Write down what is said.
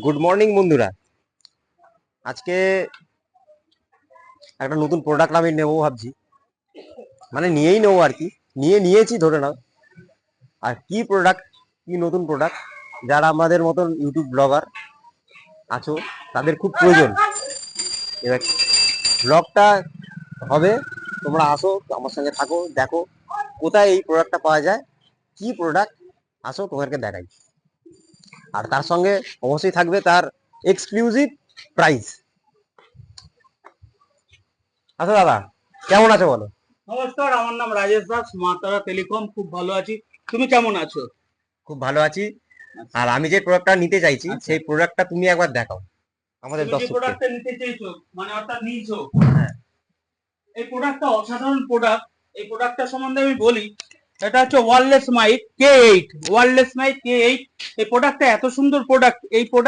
Good morning বন্ধুরা। আজকে একটা নতুন প্রোডাক্ট আমি নেবো ভাবছি, মানে নিয়েই নেবো আর কি, নিয়েছি ধরে নাও। আর কি প্রোডাক্ট, কি নতুন প্রোডাক্ট যারা আমাদের মতন ইউটিউব ব্লগার আছো তাদের খুব প্রয়োজন। এবার ব্লগটা হবে, তোমরা আসো আমার সঙ্গে থাকো, দেখো কোথায় এই প্রোডাক্টটা পাওয়া যায়, কি প্রোডাক্ট, আসো তোমাদেরকে দেখাই। আর তার সঙ্গে অবশ্যই থাকবে তার এক্সক্লুসিভ প্রাইস। আচ্ছা দাদা, কেমন আছো বলো? নমস্কার, আমার নাম রাজেশ দাস, মা তারা টেলিকম। খুব ভালো আছি। তুমি কেমন আছো? খুব ভালো আছি। আর আমি যে প্রোডাক্টটা নিতে চাইছি আচ্ছা, সেই প্রোডাক্টটা তুমি একবার দেখাও আমাদের তুমি যে দর্শককে। প্রোডাক্টটা নিতে চাইছো, মানে অর্থাৎ নিয়েছো, হ্যাঁ। এই প্রোডাক্টটা অসাধারণ প্রোডাক্ট। এই প্রোডাক্টটা সম্বন্ধে আমি বলি। এটা হচ্ছে wireless mic K8। Wireless mic K8। এই প্রোডাক্টটা এত সুন্দর প্রোডাক্ট। এই প্রোডাক্ট